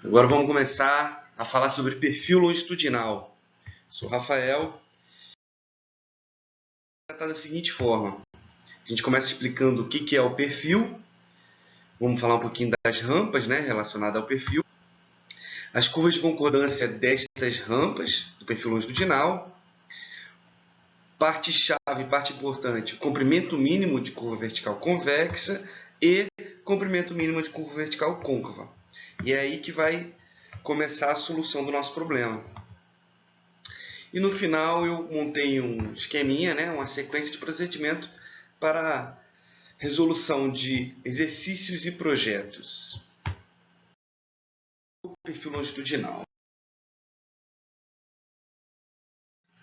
Agora vamos começar a falar sobre perfil longitudinal. Sou Rafael. Está da seguinte forma. A gente começa explicando o que é o perfil. Vamos falar um pouquinho das rampas, né, relacionadas ao perfil. As curvas de concordância destas rampas do perfil longitudinal. Parte-chave, parte importante, comprimento mínimo de curva vertical convexa e comprimento mínimo de curva vertical côncava. E é aí que vai começar a solução do nosso problema. E no final eu montei um esqueminha, né, uma sequência de procedimento para resolução de exercícios e projetos. O perfil longitudinal.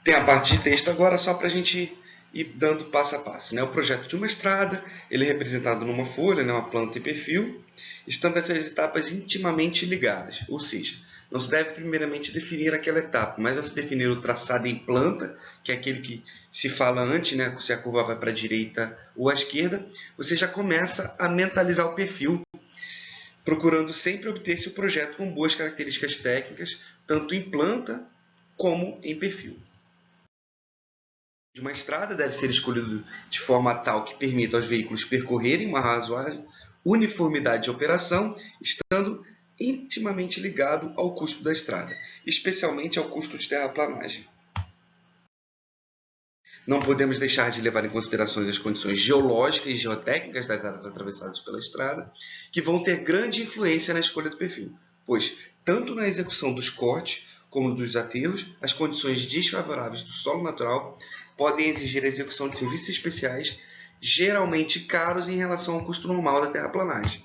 Tem a parte de texto agora só para a gente ir dando passo a passo. Né? O projeto de uma estrada, ele é representado numa folha, né, uma planta e perfil, estando essas etapas intimamente ligadas. Ou seja, não se deve primeiramente definir aquela etapa, mas ao se definir o traçado em planta, que é aquele que se fala antes, né, se a curva vai para a direita ou à esquerda, você já começa a mentalizar o perfil, procurando sempre obter seu projeto com boas características técnicas, tanto em planta como em perfil. De uma estrada deve ser escolhido de forma tal que permita aos veículos percorrerem uma razoável uniformidade de operação, estando intimamente ligado ao custo da estrada, especialmente ao custo de terraplanagem. Não podemos deixar de levar em consideração as condições geológicas e geotécnicas das áreas atravessadas pela estrada, que vão ter grande influência na escolha do perfil, pois, tanto na execução dos cortes como dos aterros, as condições desfavoráveis do solo natural podem exigir a execução de serviços especiais, geralmente caros em relação ao custo normal da terraplanagem.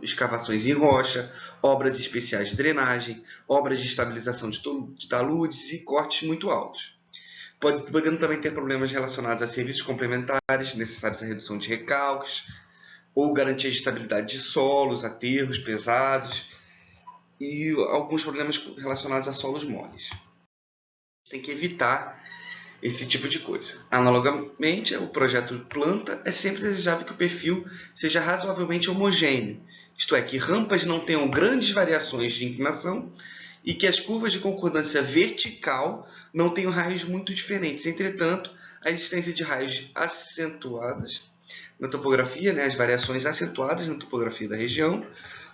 Escavações em rocha, obras especiais de drenagem, obras de estabilização de taludes e cortes muito altos. Podendo também ter problemas relacionados a serviços complementares necessários à redução de recalques, ou garantia de estabilidade de solos, aterros pesados, e alguns problemas relacionados a solos moles. Tem que evitar esse tipo de coisa. Analogamente, o projeto planta é sempre desejável que o perfil seja razoavelmente homogêneo, isto é, que rampas não tenham grandes variações de inclinação e que as curvas de concordância vertical não tenham raios muito diferentes. Entretanto, a existência de raios acentuadas na topografia, né, as variações acentuadas na topografia da região,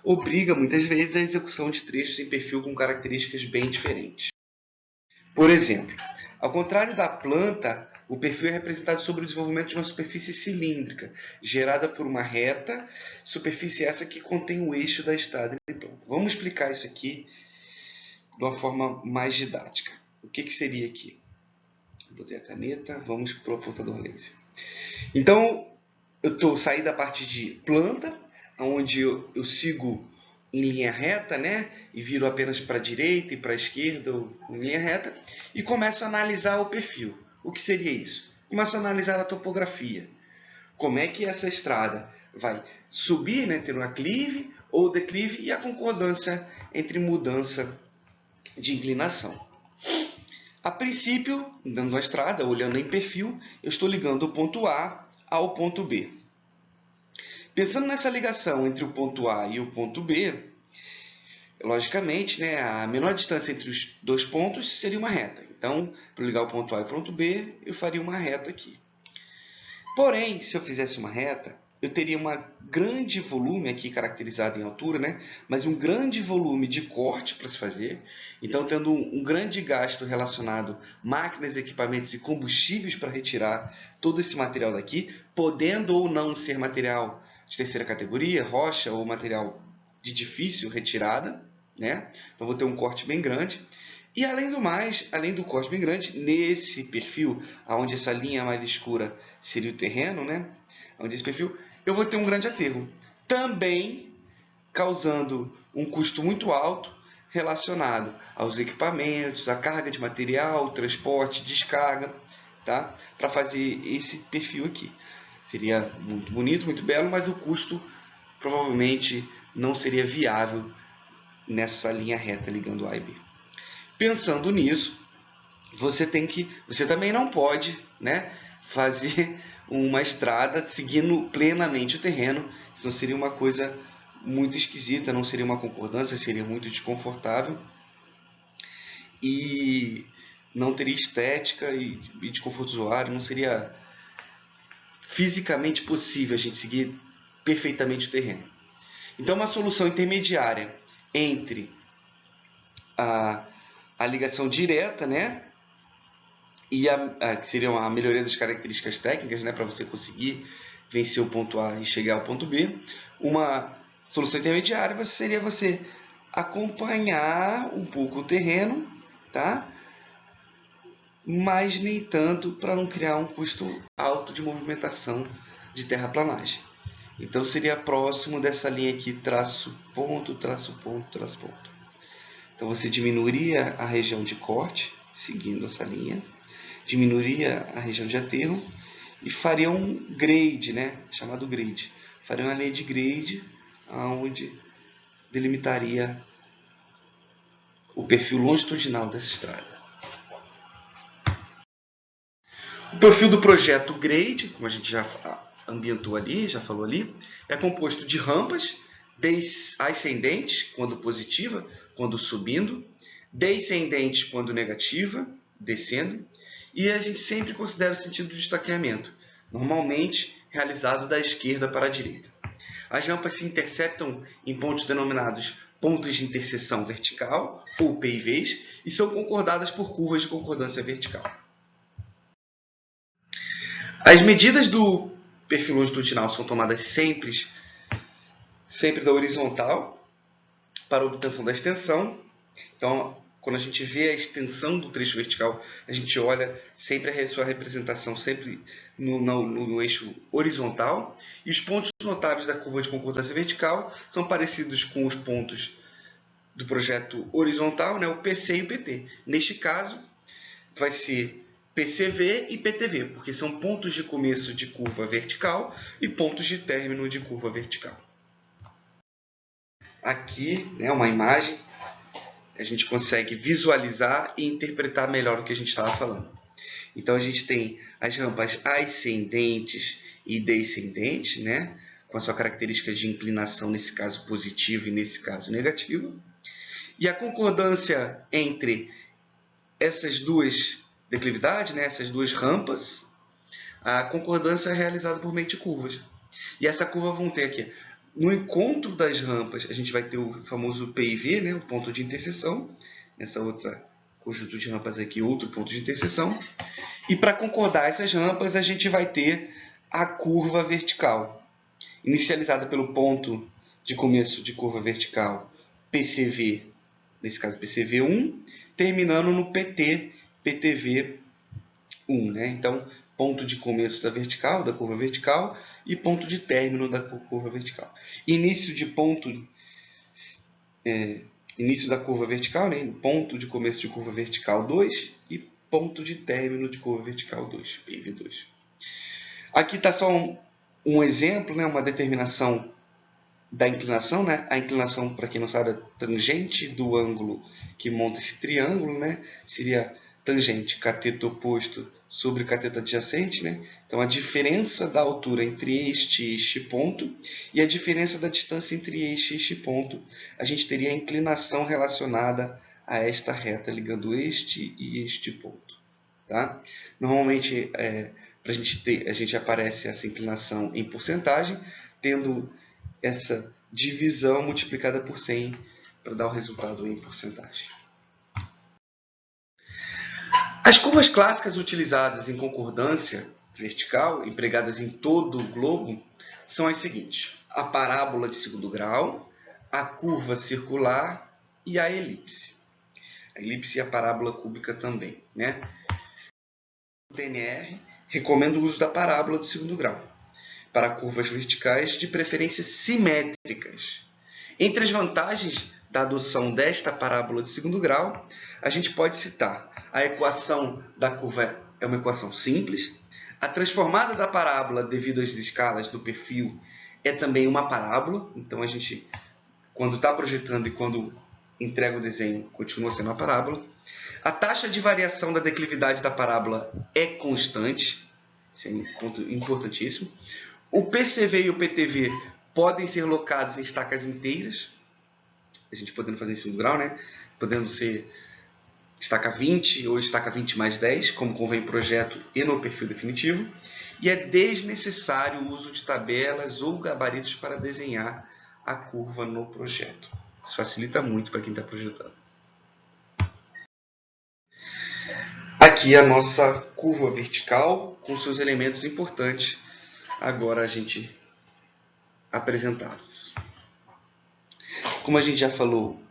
obriga muitas vezes a execução de trechos em perfil com características bem diferentes. Por exemplo, ao contrário da planta, o perfil é representado sobre o desenvolvimento de uma superfície cilíndrica, gerada por uma reta, superfície essa que contém o eixo da estrada de planta. Vamos explicar isso aqui de uma forma mais didática. O que seria aqui? Botei a caneta, vamos para o apontador laser. Então, eu saí da parte de planta, onde eu sigo em linha reta, né? E viro apenas para a direita e para a esquerda, em linha reta, e começo a analisar o perfil. O que seria isso? Começo a analisar a topografia. Como é que essa estrada vai subir, né, ter um aclive ou declive, e a concordância entre mudança de inclinação. A princípio, dando a estrada, olhando em perfil, eu estou ligando o ponto A ao ponto B. Pensando nessa ligação entre o ponto A e o ponto B, logicamente, né, a menor distância entre os dois pontos seria uma reta. Então, para ligar o ponto A e o ponto B, eu faria uma reta aqui. Porém, se eu fizesse uma reta, eu teria um grande volume aqui caracterizado em altura, né? Mas um grande volume de corte para se fazer. Então, tendo um grande gasto relacionado a máquinas, equipamentos e combustíveis para retirar todo esse material daqui, podendo ou não ser material de terceira categoria, rocha ou material de difícil retirada, né? Então, vou ter um corte bem grande. E além do mais, além do corte bem grande, nesse perfil, onde essa linha mais escura seria o terreno, né? Onde esse perfil, eu vou ter um grande aterro, também causando um custo muito alto relacionado aos equipamentos, à carga de material, transporte, descarga, tá? Para fazer esse perfil aqui. Seria muito bonito, muito belo, mas o custo provavelmente não seria viável nessa linha reta ligando A e B. Pensando nisso, você também não pode, né, fazer uma estrada seguindo plenamente o terreno, senão seria uma coisa muito esquisita, não seria uma concordância, seria muito desconfortável e não teria estética e desconforto do usuário, não seria fisicamente possível a gente seguir perfeitamente o terreno. Então, uma solução intermediária entre a ligação direta, né, e que seria a melhoria das características técnicas, né, para você conseguir vencer o ponto A e chegar ao ponto B. Uma solução intermediária seria você acompanhar um pouco o terreno, tá? Mas nem tanto para não criar um custo alto de movimentação de terraplanagem. Então seria próximo dessa linha aqui, traço ponto, traço ponto, traço ponto. Então você diminuiria a região de corte, seguindo essa linha, diminuiria a região de aterro e faria um grade, né, chamado grade. Faria uma linha de grade onde delimitaria o perfil longitudinal dessa estrada. O perfil do projeto grade, como a gente já ambientou ali, já falou ali, é composto de rampas ascendentes, quando positiva, quando subindo, descendentes, quando negativa, descendo, e a gente sempre considera o sentido de estaqueamento, normalmente realizado da esquerda para a direita. As rampas se interceptam em pontos denominados pontos de interseção vertical, ou PIVs, e são concordadas por curvas de concordância vertical. As medidas do perfil longitudinal são tomadas sempre da horizontal para a obtenção da extensão. Então, quando a gente vê a extensão do trecho vertical, a gente olha sempre a sua representação sempre no eixo horizontal. E os pontos notáveis da curva de concordância vertical são parecidos com os pontos do projeto horizontal, né, o PC e o PT. Neste caso, vai ser PCV e PTV, porque são pontos de começo de curva vertical e pontos de término de curva vertical. Aqui, né, uma imagem, a gente consegue visualizar e interpretar melhor o que a gente estava falando. Então, a gente tem as rampas ascendentes e descendentes, né, com a sua característica de inclinação, nesse caso positiva e nesse caso negativa. E a concordância entre essas duas declividades, né, essas duas rampas, a concordância é realizada por meio de curvas. E essa curva vão ter aqui, no encontro das rampas, a gente vai ter o famoso PIV, né, o ponto de interseção. Nessa outra conjunto de rampas aqui, outro ponto de interseção. E para concordar essas rampas, a gente vai ter a curva vertical, inicializada pelo ponto de começo de curva vertical PCV, nesse caso PCV1, terminando no PT, PTV1, né? Então, ponto de começo da curva vertical, e ponto de término da curva vertical. Início da curva vertical, né? Ponto de começo de curva vertical 2 e ponto de término de curva vertical 2, PV2. Aqui está só um exemplo, né? Uma determinação da inclinação, né? A inclinação, para quem não sabe, é tangente do ângulo que monta esse triângulo, né? Seria tangente cateto oposto sobre cateto adjacente, né? Então, a diferença da altura entre este e este ponto e a diferença da distância entre este e este ponto, a gente teria a inclinação relacionada a esta reta ligando este e este ponto, tá? Normalmente, a gente aparece essa inclinação em porcentagem, tendo essa divisão multiplicada por 100 para dar o resultado em porcentagem. As curvas clássicas utilizadas em concordância vertical, empregadas em todo o globo, são as seguintes: a parábola de segundo grau, a curva circular e a elipse. A elipse e a parábola cúbica também, né? No PNR, recomendo o uso da parábola de segundo grau para curvas verticais, de preferência simétricas. Entre as vantagens da adoção desta parábola de segundo grau, a gente pode citar a equação da curva é uma equação simples, a transformada da parábola devido às escalas do perfil é também uma parábola, então a gente, quando está projetando e quando entrega o desenho, continua sendo uma parábola. A taxa de variação da declividade da parábola é constante, isso é importantíssimo. O PCV e o PTV podem ser locados em estacas inteiras, a gente podendo fazer em segundo grau, né? Podendo ser estaca 20 ou estaca 20 mais 10, como convém no projeto e no perfil definitivo. E é desnecessário o uso de tabelas ou gabaritos para desenhar a curva no projeto. Isso facilita muito para quem está projetando. Aqui a nossa curva vertical com seus elementos importantes. Agora a gente apresentá-los. Como a gente já falou,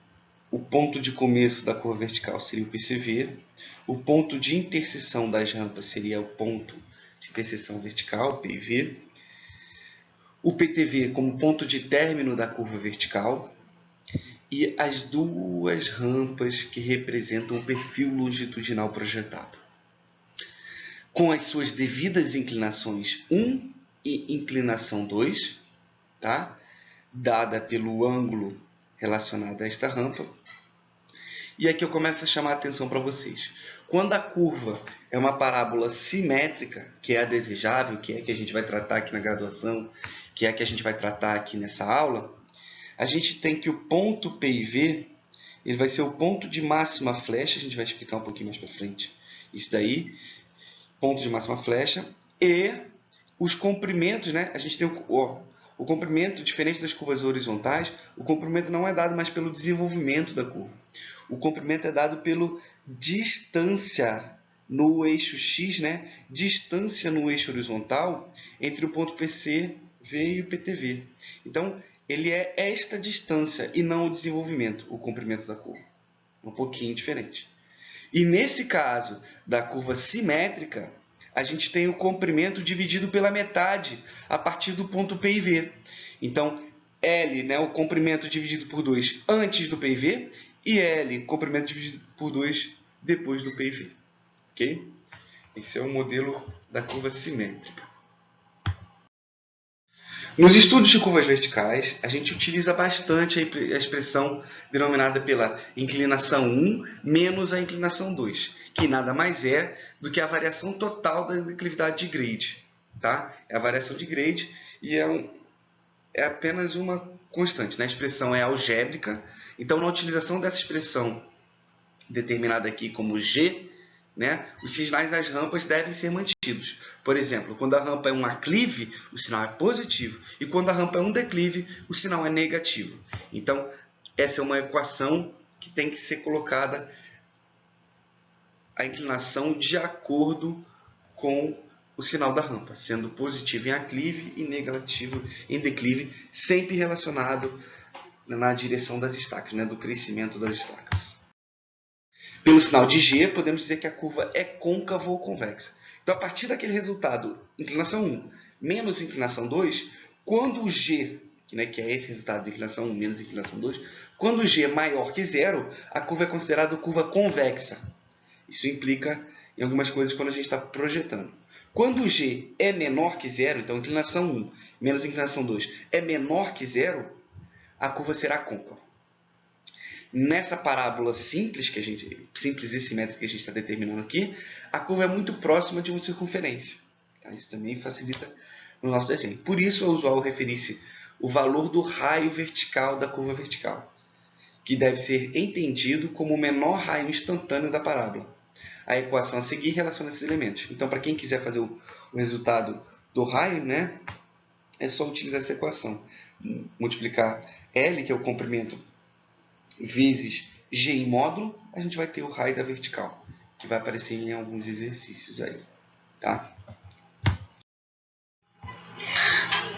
o ponto de começo da curva vertical seria o PCV. O ponto de interseção das rampas seria o ponto de interseção vertical, PIV. O PTV como ponto de término da curva vertical. E as duas rampas que representam o perfil longitudinal projetado. Com as suas devidas inclinações 1 e inclinação 2, tá? Dada pelo ângulo relacionado a esta rampa. E aqui eu começo a chamar a atenção para vocês. Quando a curva é uma parábola simétrica, que é a desejável, que é a que a gente vai tratar aqui na graduação, que é a que a gente vai tratar aqui nessa aula, a gente tem que o ponto P e V, ele vai ser o ponto de máxima flecha, a gente vai explicar um pouquinho mais para frente isso daí, ponto de máxima flecha, e os comprimentos, né? A gente tem o comprimento, diferente das curvas horizontais, o comprimento não é dado mais pelo desenvolvimento da curva. O comprimento é dado pela distância no eixo X, né? Distância no eixo horizontal entre o ponto PC, V e o PTV. Então, ele é esta distância e não o desenvolvimento, o comprimento da curva. Um pouquinho diferente. E nesse caso da curva simétrica, a gente tem o comprimento dividido pela metade a partir do ponto P e V. Então, L, né, o comprimento dividido por 2 antes do P e V, e L, comprimento dividido por 2 depois do P e V. Ok? Esse é o modelo da curva simétrica. Nos estudos de curvas verticais, a gente utiliza bastante a expressão denominada pela inclinação 1 menos a inclinação 2, que nada mais é do que a variação total da declividade de grade. Tá? É a variação de grade e é apenas uma constante, né? A expressão é algébrica, então na utilização dessa expressão determinada aqui como G, né, os sinais das rampas devem ser mantidos. Por exemplo, quando a rampa é um aclive, o sinal é positivo. E quando a rampa é um declive, o sinal é negativo. Então, essa é uma equação que tem que ser colocada a inclinação de acordo com o sinal da rampa, sendo positivo em aclive e negativo em declive, sempre relacionado na direção das estacas, né, do crescimento das estacas. Pelo sinal de G, podemos dizer que a curva é côncava ou convexa. Então, a partir daquele resultado, inclinação 1 menos inclinação 2, quando o G, né, que é esse resultado de inclinação 1 menos inclinação 2, quando o G é maior que zero, a curva é considerada curva convexa. Isso implica em algumas coisas quando a gente está projetando. Quando o G é menor que zero, então inclinação 1 menos inclinação 2 é menor que zero, a curva será côncava. Nessa parábola simples e simétrica que a gente está determinando aqui, a curva é muito próxima de uma circunferência. Tá? Isso também facilita no nosso desenho. Por isso é usual referir-se o valor do raio vertical da curva vertical, que deve ser entendido como o menor raio instantâneo da parábola. A equação a seguir relaciona esses elementos. Então, para quem quiser fazer o resultado do raio, né, é só utilizar essa equação. Multiplicar L, que é o comprimento, vezes G em módulo, a gente vai ter o raio da vertical, que vai aparecer em alguns exercícios aí. Tá?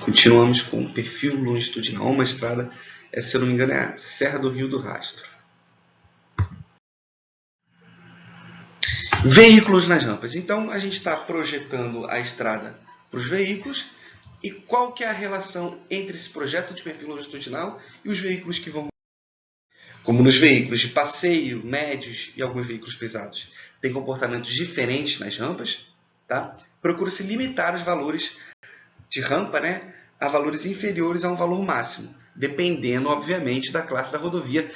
Continuamos com o perfil longitudinal. Uma estrada, se eu não me engano, é a Serra do Rio do Rastro. Veículos nas rampas. Então, a gente está projetando a estrada para os veículos. E qual que é a relação entre esse projeto de perfil longitudinal e os veículos que vão... Como nos veículos de passeio, médios e alguns veículos pesados têm comportamentos diferentes nas rampas, tá? Procura-se limitar os valores de rampa, né, a valores inferiores a um valor máximo, dependendo, obviamente, da classe da rodovia.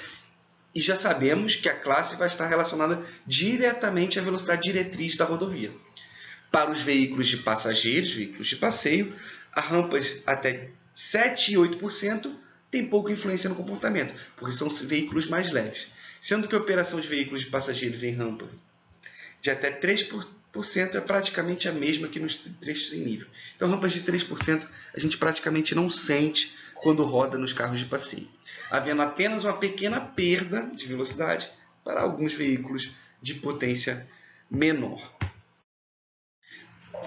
E já sabemos que a classe vai estar relacionada diretamente à velocidade diretriz da rodovia. Para os veículos de passageiros, veículos de passeio, as rampas até 7 e 8% tem pouca influência no comportamento, porque são veículos mais leves. Sendo que a operação de veículos de passageiros em rampa de até 3% é praticamente a mesma que nos trechos em nível. Então, rampas de 3% a gente praticamente não sente quando roda nos carros de passeio, havendo apenas uma pequena perda de velocidade para alguns veículos de potência menor.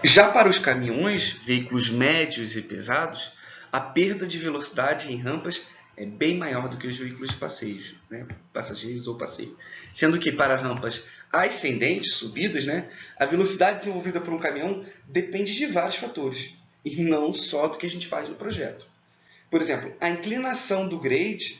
Já para os caminhões, veículos médios e pesados, a perda de velocidade em rampas é bem maior do que os veículos de passeios, né? Passageiros ou passeio. Sendo que para rampas ascendentes, subidas, né? A velocidade desenvolvida por um caminhão depende de vários fatores, e não só do que a gente faz no projeto. Por exemplo, a inclinação do grade,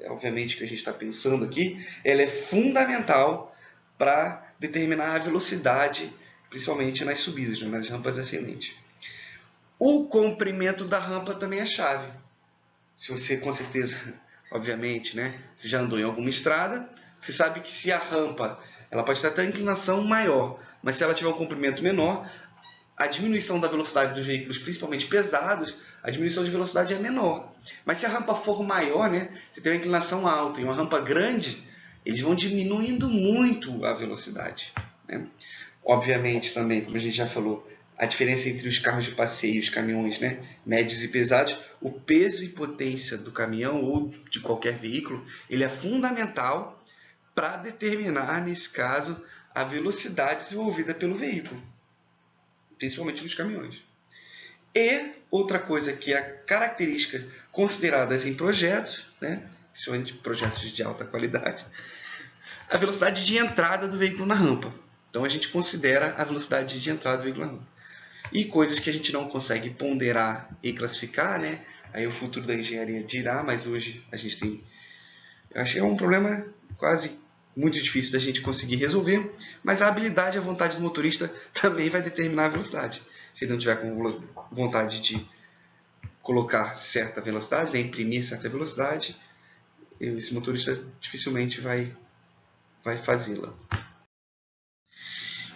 obviamente que a gente está pensando aqui, ela é fundamental para determinar a velocidade, principalmente nas subidas, né? Nas rampas ascendentes. O comprimento da rampa também é chave. Se você, com certeza, obviamente, né, você já andou em alguma estrada, você sabe que se a rampa ela pode ter até uma inclinação maior, mas se ela tiver um comprimento menor, a diminuição da velocidade dos veículos, principalmente pesados, a diminuição de velocidade é menor. Mas se a rampa for maior, né, você tem uma inclinação alta e uma rampa grande, eles vão diminuindo muito a velocidade, né? Obviamente também, como a gente já falou, a diferença entre os carros de passeio e os caminhões, né, médios e pesados, o peso e potência do caminhão ou de qualquer veículo, ele é fundamental para determinar, nesse caso, a velocidade desenvolvida pelo veículo, principalmente nos caminhões. E outra coisa que é característica consideradas em projetos, né, principalmente projetos de alta qualidade, a velocidade de entrada do veículo na rampa. Então a gente considera a velocidade de entrada do veículo na rampa. E coisas que a gente não consegue ponderar e classificar, né? Aí o futuro da engenharia dirá, mas hoje a gente tem... Eu acho que é um problema quase muito difícil da gente conseguir resolver, mas a habilidade e a vontade do motorista também vai determinar a velocidade. Se ele não tiver com vontade de colocar certa velocidade, né, imprimir certa velocidade, esse motorista dificilmente vai fazê-la.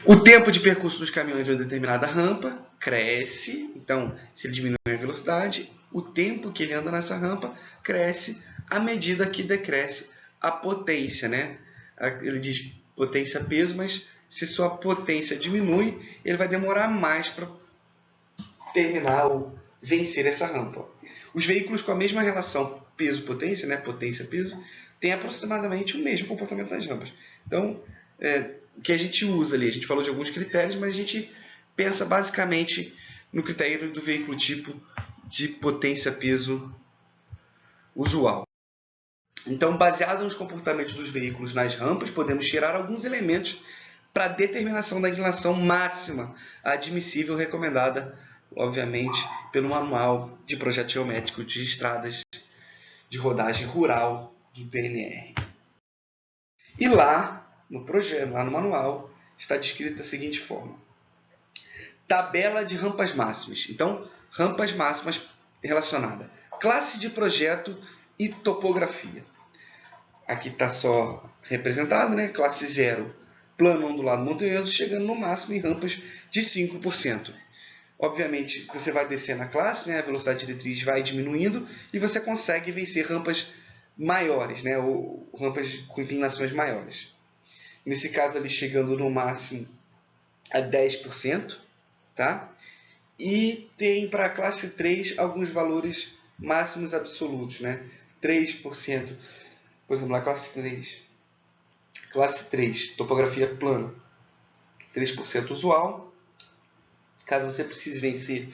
O tempo de percurso dos caminhões em uma determinada rampa cresce, então, se ele diminui a velocidade, o tempo que ele anda nessa rampa cresce à medida que decresce a potência, né? Ele diz potência-peso, mas se sua potência diminui, ele vai demorar mais para terminar ou vencer essa rampa. Os veículos com a mesma relação peso-potência, né? Potência-peso, têm aproximadamente o mesmo comportamento nas rampas. Então, o que a gente usa ali, a gente falou de alguns critérios, mas a gente pensa basicamente no critério do veículo tipo de potência-peso usual. Então, baseado nos comportamentos dos veículos nas rampas, podemos tirar alguns elementos para a determinação da inclinação máxima admissível recomendada, obviamente, pelo Manual de Projeto Geométrico de Estradas de Rodagem Rural do DNR. E lá no projeto, lá no manual, está descrita da seguinte forma: tabela de rampas máximas. Então, rampas máximas relacionada classe de projeto e topografia. Aqui está só representado, né? Classe 0, plano ondulado montanhoso, chegando no máximo em rampas de 5%. Obviamente, você vai descer na classe, né? A velocidade diretriz vai diminuindo e você consegue vencer rampas maiores, né? Ou rampas com inclinações maiores. Nesse caso, ali chegando no máximo a 10%, tá? E tem para a classe 3 alguns valores máximos absolutos, né? 3%, por exemplo, na classe 3, topografia plana, 3% usual. Caso você precise vencer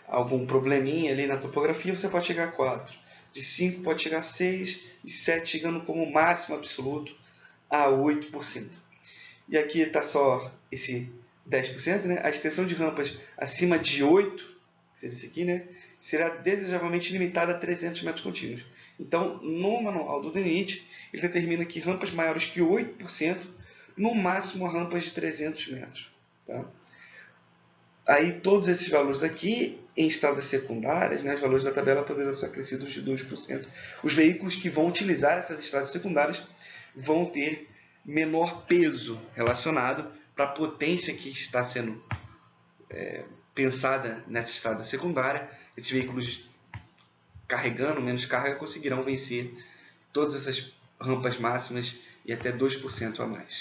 algum probleminha ali na topografia, você pode chegar a 4. De 5 pode chegar a 6 e 7 chegando como máximo absoluto a 8%. E aqui está só esse 10%, né? A extensão de rampas acima de 8, que seria esse aqui, né? Será desejavelmente limitada a 300 metros contínuos. Então, no manual do DENIT, ele determina que rampas maiores que 8%, no máximo rampas de 300 metros. Tá? Aí, todos esses valores aqui, em estradas secundárias, né, os valores da tabela poderão ser acrescidos de 2%. Os veículos que vão utilizar essas estradas secundárias vão ter menor peso relacionado para a potência que está sendo pensada nessa estrada secundária. Esses veículos carregando, menos carga, conseguirão vencer todas essas rampas máximas e até 2% a mais.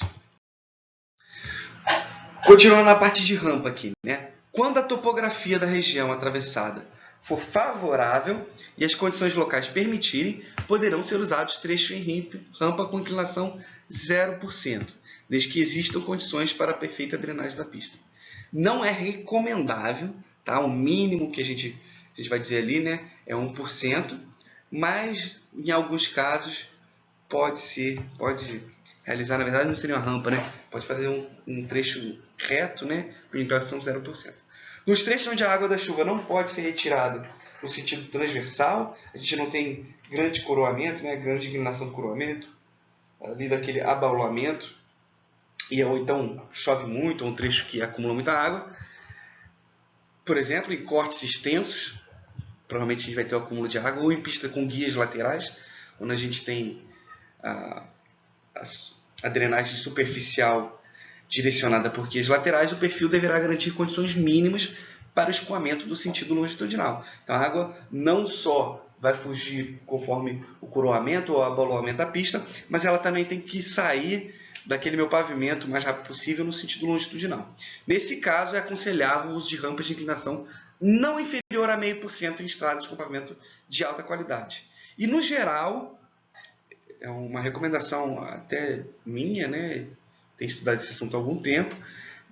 Continuando na parte de rampa aqui, né? Quando a topografia da região atravessada for favorável e as condições locais permitirem, poderão ser usados trechos em rampa com inclinação 0%, desde que existam condições para a perfeita drenagem da pista. Não é recomendável, tá? O mínimo que a gente vai dizer ali, né, é 1%, mas em alguns casos pode realizar, na verdade não seria uma rampa, né? Pode fazer um trecho reto, né, com inclinação 0%. Nos trechos onde a água da chuva não pode ser retirada no sentido transversal, a gente não tem grande coroamento, né, grande inclinação do coroamento, ali daquele abaulamento, ou então chove muito, é um trecho que acumula muita água. Por exemplo, em cortes extensos, provavelmente a gente vai ter o acúmulo de água, ou em pista com guias laterais, onde a gente tem a drenagem superficial direcionada por guias laterais, o perfil deverá garantir condições mínimas para o escoamento do sentido longitudinal. Então, a água não só vai fugir conforme o coroamento ou abaulamento da pista, mas ela também tem que sair daquele meu pavimento o mais rápido possível no sentido longitudinal. Nesse caso, é aconselhável o uso de rampas de inclinação não inferior a 0,5% em estradas com pavimento de alta qualidade. E, no geral, é uma recomendação até minha, né? Tenho estudado esse assunto há algum tempo,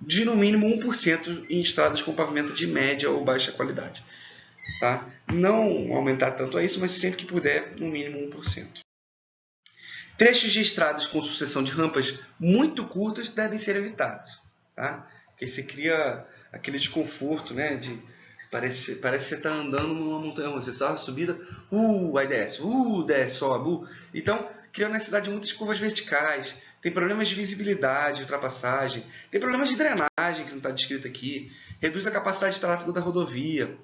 de no mínimo 1% em estradas com pavimento de média ou baixa qualidade. Tá? Não aumentar tanto a isso, mas sempre que puder, no mínimo 1%. Trechos de estradas com sucessão de rampas muito curtas devem ser evitados. Tá? Porque você cria aquele desconforto, né? Parece que você está andando numa montanha russa. Você só subida, aí desce, sobe. Então, cria a necessidade de muitas curvas verticais. Tem problemas de visibilidade, ultrapassagem. Tem problemas de drenagem, que não está descrito aqui. Reduz a capacidade de tráfego da rodovia.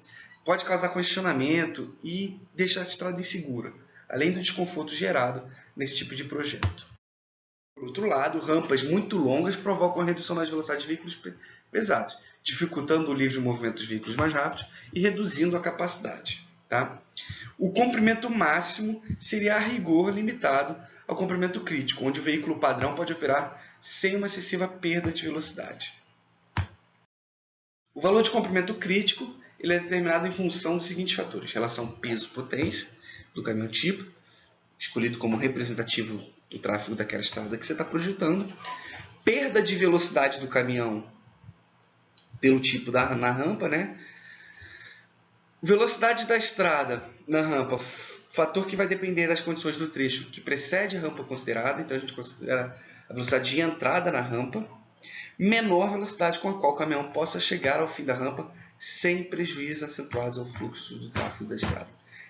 Pode causar congestionamento e deixar a estrada insegura, além do desconforto gerado nesse tipo de projeto. Por outro lado, rampas muito longas provocam a redução das velocidades de veículos pesados, dificultando o livre movimento dos veículos mais rápidos e reduzindo a capacidade. Tá? O comprimento máximo seria a rigor limitado ao comprimento crítico, onde o veículo padrão pode operar sem uma excessiva perda de velocidade. O valor de comprimento crítico ele é determinado em função dos seguintes fatores: relação peso-potência do caminhão tipo, escolhido como representativo do tráfego daquela estrada que você está projetando, perda de velocidade do caminhão pelo tipo na rampa, né? Velocidade da estrada na rampa, fator que vai depender das condições do trecho que precede a rampa considerada, então a gente considera a velocidade de entrada na rampa, menor velocidade com a qual o caminhão possa chegar ao fim da rampa sem prejuízos acentuados ao fluxo do tráfego da estrada.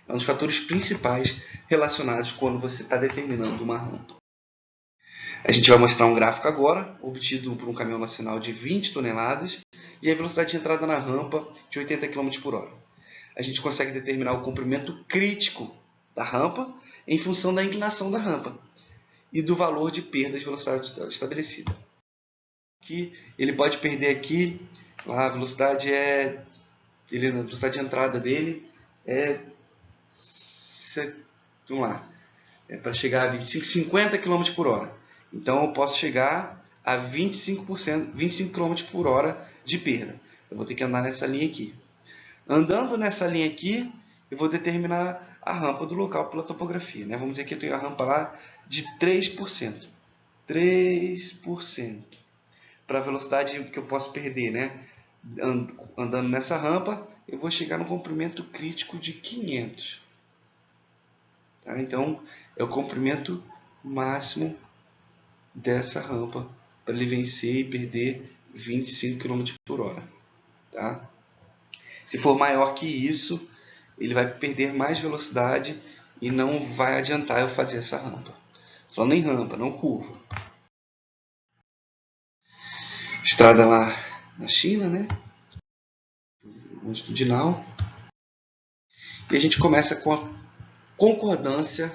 É um dos fatores principais relacionados quando você está determinando uma rampa. A gente vai mostrar um gráfico agora, obtido por um caminhão nacional de 20 toneladas e a velocidade de entrada na rampa de 80 km por hora. A gente consegue determinar o comprimento crítico da rampa em função da inclinação da rampa e do valor de perda de velocidade estabelecida. Que ele pode perder aqui, a velocidade a velocidade de entrada dele para chegar a 50 km por hora. Então eu posso chegar a 25 km por hora de perda. Então vou ter que andar nessa linha aqui. Andando nessa linha aqui, eu vou determinar a rampa do local pela topografia. Né? Vamos dizer que eu tenho a rampa lá de 3%. 3% para a velocidade que eu posso perder. Né? Andando nessa rampa, eu vou chegar no comprimento crítico de 500. Tá? Então, é o comprimento máximo dessa rampa para ele vencer e perder 25 km por hora. Tá? Se for maior que isso, ele vai perder mais velocidade e não vai adiantar eu fazer essa rampa. Estou falando em rampa, não curva. Estrada lá na China, né? Longitudinal. E a gente começa com a concordância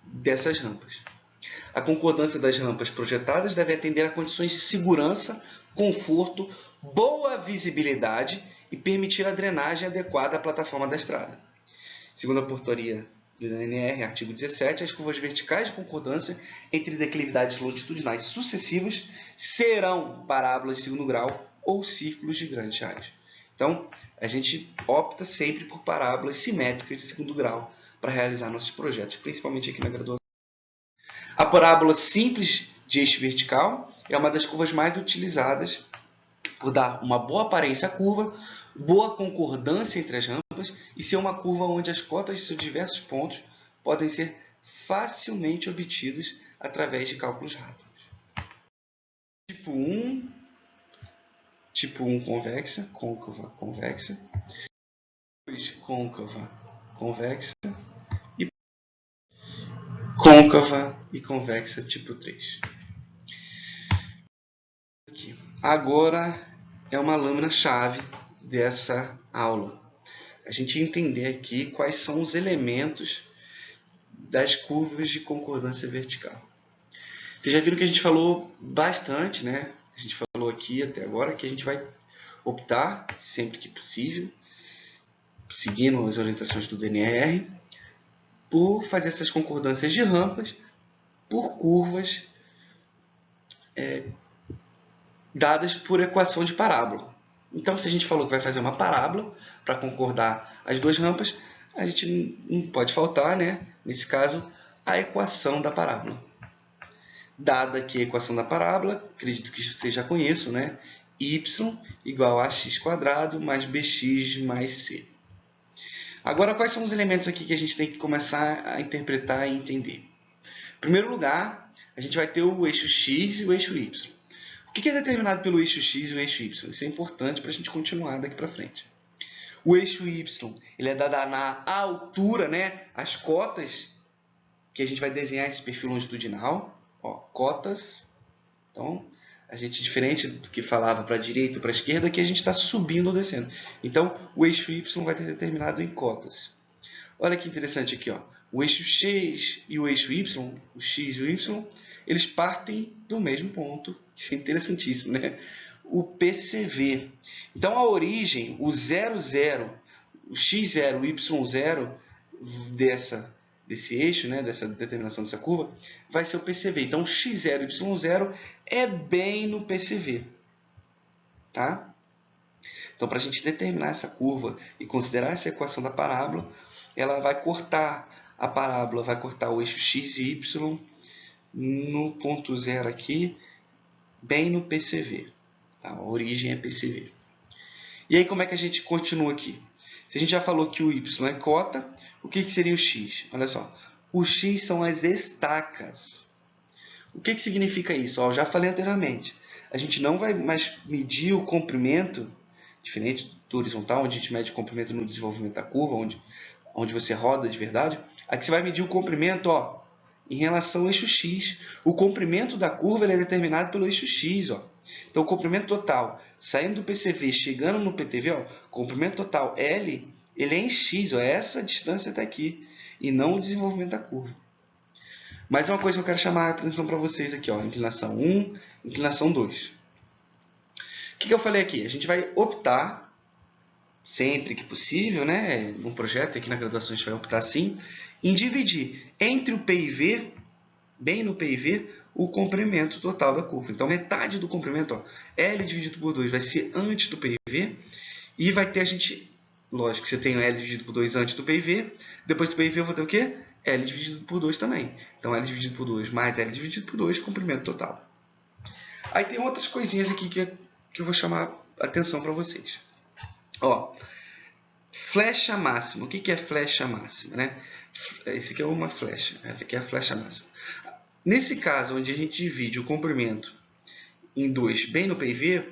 dessas rampas. A concordância das rampas projetadas deve atender a condições de segurança, conforto, boa visibilidade e permitir a drenagem adequada à plataforma da estrada. Segundo a portaria do DNR, artigo 17, as curvas verticais de concordância entre declividades longitudinais sucessivas serão parábolas de segundo grau ou círculos de grandes raios. Então, a gente opta sempre por parábolas simétricas de segundo grau para realizar nossos projetos, principalmente aqui na graduação. A parábola simples de eixo vertical é uma das curvas mais utilizadas por dar uma boa aparência à curva, boa concordância entre as rampas e ser uma curva onde as cotas de seus diversos pontos podem ser facilmente obtidas através de cálculos rápidos. Tipo 1 convexa, côncava, convexa. 2 côncava, convexa. E côncava e convexa tipo 3. Aqui. Agora é uma lâmina-chave dessa aula. A gente entender aqui quais são os elementos das curvas de concordância vertical. Vocês já viram que a gente falou bastante, né? A gente falou aqui até agora que a gente vai optar, sempre que possível, seguindo as orientações do DNR, por fazer essas concordâncias de rampas por curvas dadas por equação de parábola. Então, se a gente falou que vai fazer uma parábola para concordar as duas rampas, a gente não pode faltar, né? Nesse caso, a equação da parábola. Dada aqui a equação da parábola, acredito que vocês já conheçam, né? Y igual a x² mais bx mais c. Agora, quais são os elementos aqui que a gente tem que começar a interpretar e entender? Em primeiro lugar, a gente vai ter o eixo x e o eixo y. O que é determinado pelo eixo x e o eixo y? Isso é importante para a gente continuar daqui para frente. O eixo y ele é dado na altura, né? As cotas que a gente vai desenhar esse perfil longitudinal. Ó, cotas. Então, a gente, diferente do que falava para a direita ou para a esquerda, aqui a gente está subindo ou descendo. Então, o eixo y vai ter determinado em cotas. Olha que interessante aqui, ó. O eixo x e o eixo y, o x e o y, eles partem do mesmo ponto. Isso é interessantíssimo, né? O PCV. Então, a origem, o 0, 0, o x0, o y0 desse eixo, né, dessa determinação dessa curva, vai ser o PCV. Então, x0 e y0 é bem no PCV. Tá? Então, para a gente determinar essa curva e considerar essa equação da parábola, ela vai cortar a parábola, vai cortar o eixo x e y no ponto 0 aqui, bem no PCV. Tá? A origem é PCV. E aí, como é que a gente continua aqui? Se a gente já falou que o y é cota, o que seria o x? Olha só, o x são as estacas. O que significa isso? Ó, eu já falei anteriormente. A gente não vai mais medir o comprimento, diferente do horizontal, onde a gente mede o comprimento no desenvolvimento da curva, onde você roda de verdade. Aqui você vai medir o comprimento, ó, em relação ao eixo x. O comprimento da curva ele é determinado pelo eixo x. Ó. Então, o comprimento total, saindo do PCV, chegando no PTV, ó, comprimento total L, ele é em x, ó, essa distância está aqui, e não o desenvolvimento da curva. Mais uma coisa que eu quero chamar a atenção para vocês aqui, ó, inclinação 1, inclinação 2. O que eu falei aqui? A gente vai optar, sempre que possível, né, no projeto, aqui na graduação a gente vai optar sim, em dividir entre o P e V, bem no P e V, o comprimento total da curva. Então, metade do comprimento, ó, L dividido por 2 vai ser antes do P e V, e vai ter a gente, lógico, você tem o L dividido por 2 antes do P e V, depois do P e V eu vou ter o quê? L dividido por 2 também. Então, L dividido por 2 mais L dividido por 2, comprimento total. Aí tem outras coisinhas aqui que eu vou chamar a atenção para vocês. Ó, flecha máxima. O que é flecha máxima? Né? Esse aqui é uma flecha. Essa aqui é a flecha máxima. Nesse caso, onde a gente divide o comprimento em 2 bem no P e V,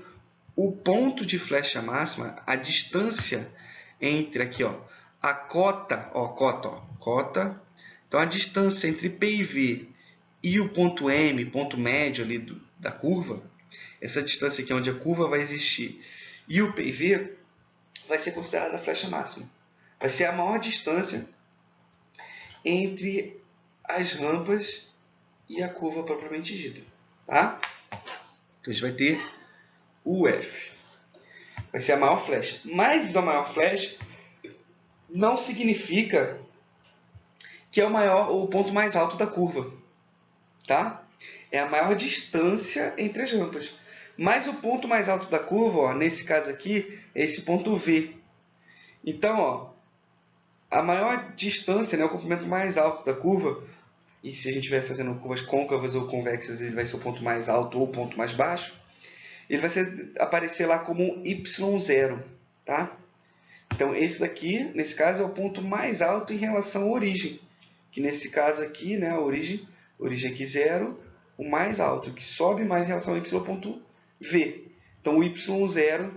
o ponto de flecha máxima, a distância entre aqui, ó, a cota, ó, cota. Então, a distância entre P e V e o ponto M, ponto médio ali da curva, essa distância aqui onde a curva vai existir, e o P e V, vai ser considerada a flecha máxima. Vai ser a maior distância entre as rampas e a curva propriamente dita. Tá? Então, a gente vai ter o F. Vai ser a maior flecha. Mas a maior flecha não significa que é o ponto mais alto da curva, tá? É a maior distância entre as rampas. Mas o ponto mais alto da curva, ó, nesse caso aqui, é esse ponto V. Então, ó, a maior distância, né, o comprimento mais alto da curva, e se a gente estiver fazendo curvas côncavas ou convexas, ele vai ser o ponto mais alto ou o ponto mais baixo, ele vai aparecer lá como y0, tá? Então, esse daqui, nesse caso, é o ponto mais alto em relação à origem, que nesse caso aqui, né, a origem aqui 0, o mais alto, que sobe mais em relação ao y.v. Então, o y0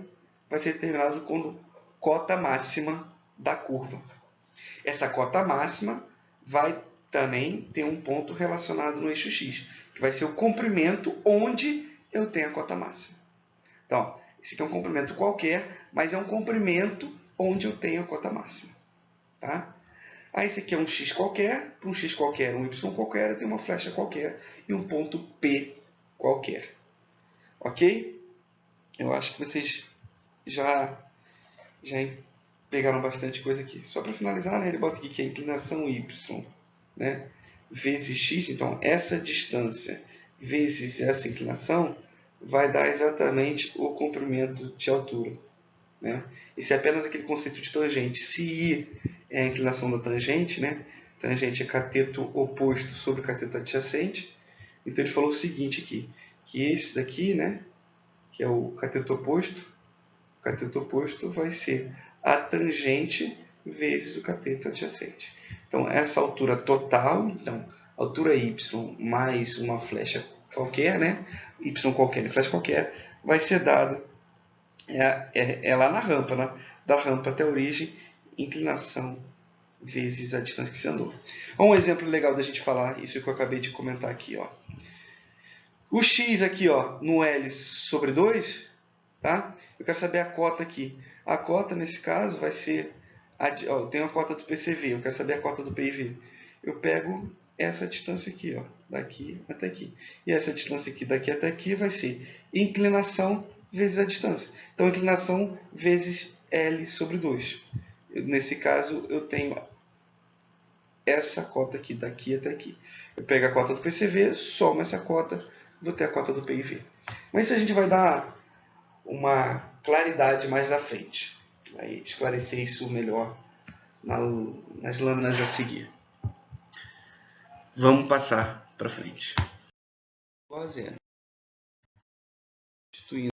vai ser determinado como cota máxima da curva. Essa cota máxima vai também ter um ponto relacionado no eixo x, que vai ser o comprimento onde eu tenho a cota máxima. Então, esse aqui é um comprimento qualquer, mas é um comprimento onde eu tenho a cota máxima. Tá? Aí esse aqui é um x qualquer, para um x qualquer, um y qualquer, eu tenho uma flecha qualquer e um ponto P qualquer. Ok? Eu acho que vocês já pegaram bastante coisa aqui. Só para finalizar, né, ele bota aqui que a inclinação y, né, vezes x, então essa distância vezes essa inclinação vai dar exatamente o comprimento de altura. Né? Isso é apenas aquele conceito de tangente. Se I é a inclinação da tangente, né? Tangente é cateto oposto sobre cateto adjacente. Então ele falou o seguinte aqui, que esse daqui, né, que é o cateto oposto vai ser a tangente vezes o cateto adjacente. Então essa altura total, então altura y mais uma flecha qualquer, né? Y qualquer e flecha qualquer, vai ser dada é lá na rampa, né? Da rampa até a origem, inclinação vezes a distância que você andou. Um exemplo legal da gente falar, isso que eu acabei de comentar aqui. Ó. O x aqui ó, no L sobre 2, tá? Eu quero saber a cota aqui. A cota, nesse caso, vai ser... eu tenho a cota do PCV, eu quero saber a cota do PIV. Eu pego essa distância aqui, ó, daqui até aqui. E essa distância aqui, daqui até aqui, vai ser inclinação vezes a distância. Então, inclinação vezes L sobre 2. Nesse caso, eu tenho essa cota aqui, daqui até aqui. Eu pego a cota do PCV, somo essa cota, vou ter a cota do PIV. Mas isso a gente vai dar uma claridade mais à frente. Vai esclarecer isso melhor nas lâminas a seguir. Vamos passar para frente. Igual a zero. Substituindo,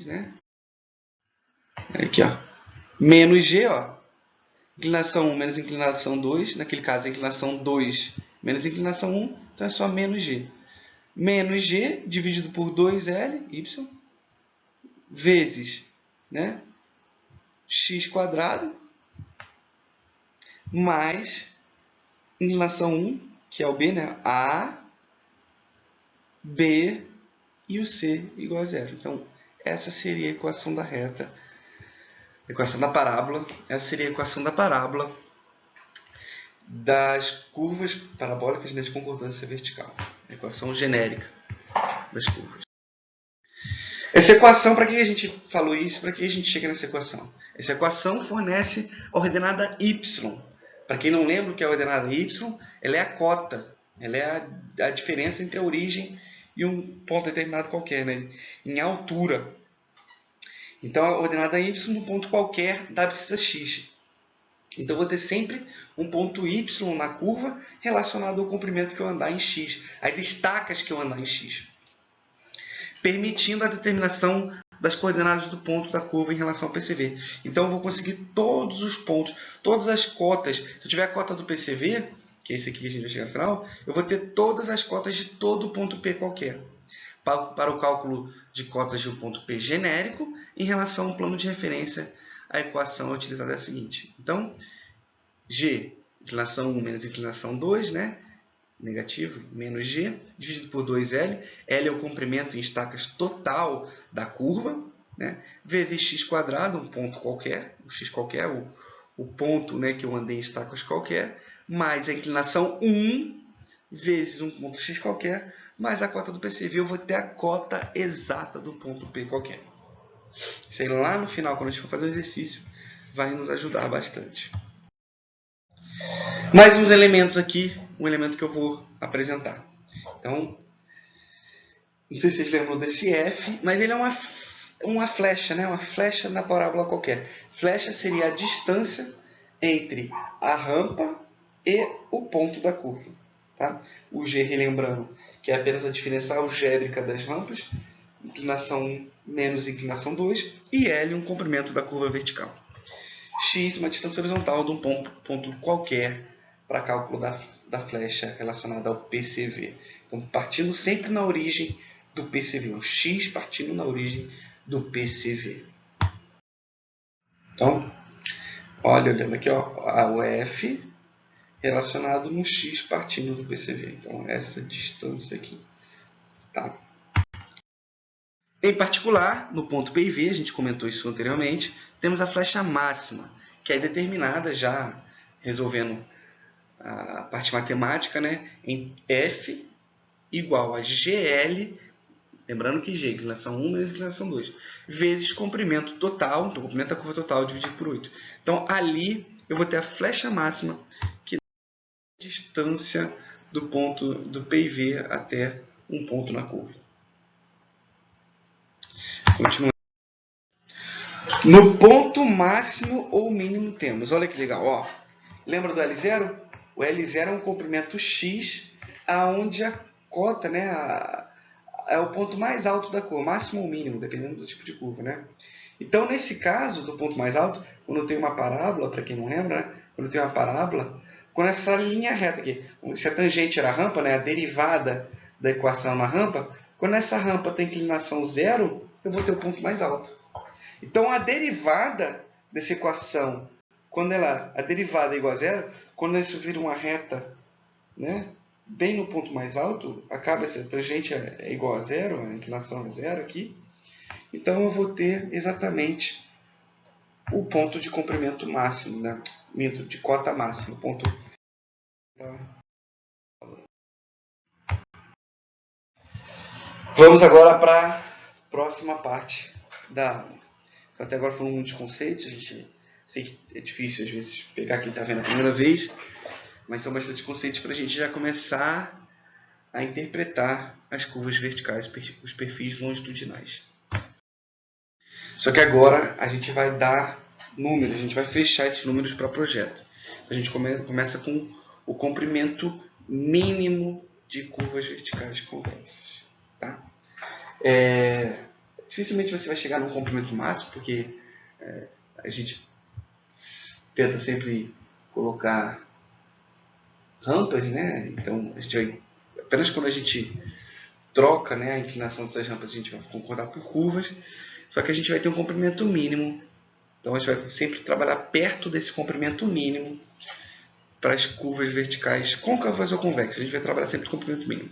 né? Aqui, ó. Menos G, ó. Inclinação 1 menos inclinação 2. Naquele caso, a inclinação 2 menos inclinação 1. Então, é só menos G. Menos G dividido por 2L, y, vezes, né, x quadrado, mais inclinação 1, que é o B, né, A, B e o C igual a zero. Então, essa seria a equação da reta. Equação da parábola. Essa seria a equação da parábola das curvas parabólicas de concordância vertical. A equação genérica das curvas. Essa equação, para que a gente falou isso? Para que a gente chega nessa equação? Essa equação fornece a ordenada y. Para quem não lembra o que é a ordenada y, ela é a cota. Ela é a diferença entre a origem e um ponto determinado qualquer, né? Em altura. Então, a ordenada y de um ponto qualquer da abscissa x. Então, eu vou ter sempre um ponto y na curva relacionado ao comprimento que eu andar em x, as estacas que eu andar em x, permitindo a determinação das coordenadas do ponto da curva em relação ao PCV. Então, eu vou conseguir todos os pontos, todas as cotas. Se eu tiver a cota do PCV, que é esse aqui que a gente vai chegar no final, eu vou ter todas as cotas de todo ponto P qualquer. Para o cálculo de cotas de um ponto P genérico, em relação a um plano de referência, a equação é utilizada é a seguinte. Então, G, inclinação 1 menos inclinação 2, né? Negativo, menos G, dividido por 2L. L é o comprimento em estacas total da curva, né? Vezes x quadrado, um ponto qualquer, o x qualquer, o ponto, né, que eu andei em estacas qualquer, mais a inclinação 1 vezes um ponto x qualquer, mais a cota do PCV, eu vou ter a cota exata do ponto P qualquer. Isso aí lá no final, quando a gente for fazer o exercício, vai nos ajudar bastante. Mais uns elementos aqui, um elemento que eu vou apresentar. Então, não sei se vocês lembram desse F, mas ele é uma flecha, né? Uma flecha na parábola qualquer. Flecha seria a distância entre a rampa e o ponto da curva. Tá? O G, relembrando, que é apenas a diferença algébrica das rampas, inclinação 1 menos inclinação 2, e L, um comprimento da curva vertical. X, uma distância horizontal de um ponto qualquer para cálculo da flecha relacionada ao PCV. Então, partindo sempre na origem do PCV, o X partindo na origem do PCV. Então, olhando aqui, ó, o F relacionado no X partindo do PCV. Então, essa distância aqui. Tá? Em particular, no ponto P e V, a gente comentou isso anteriormente, temos a flecha máxima, que é determinada já resolvendo a parte matemática, né, em F igual a GL, lembrando que G, inclinação 1 menos inclinação 2, vezes comprimento total, então comprimento da curva total dividido por 8. Então, ali eu vou ter a flecha máxima, que é a distância do ponto do P e V até um ponto na curva. Continuando. No ponto máximo ou mínimo temos, olha que legal, ó. Lembra do L0? O L0 é um comprimento X, aonde a cota, né, é o ponto mais alto da curva, máximo ou mínimo, dependendo do tipo de curva, né? Então, nesse caso do ponto mais alto, quando eu tenho uma parábola, para quem não lembra, né? Quando eu tenho uma parábola, quando essa linha reta aqui, se a tangente era a rampa, né, a derivada da equação na rampa, quando essa rampa tem inclinação 0, eu vou ter o ponto mais alto. Então, a derivada dessa equação, quando a derivada é igual a 0, quando isso vira uma reta, né, bem no ponto mais alto, acaba essa tangente é igual a 0, a inclinação é 0 aqui. Então, eu vou ter exatamente o ponto de comprimento máximo, né, de cota máxima. Ponto. Vamos agora para a próxima parte da aula. Então, até agora foram muitos conceitos, a gente sei que é difícil às vezes pegar quem está vendo a primeira vez, mas são bastante conceitos para a gente já começar a interpretar as curvas verticais, os perfis longitudinais. Só que agora a gente vai dar números, a gente vai fechar esses números para projeto. A gente começa com o comprimento mínimo de curvas verticais convexas. Tá? Dificilmente você vai chegar num comprimento máximo, porque a gente tenta sempre colocar rampas, né? Então, a gente vai, apenas quando a gente troca, né, a inclinação dessas rampas, a gente vai concordar por curvas, só que a gente vai ter um comprimento mínimo. Então, a gente vai sempre trabalhar perto desse comprimento mínimo para as curvas verticais côncavas ou convexas. A gente vai trabalhar sempre com comprimento mínimo.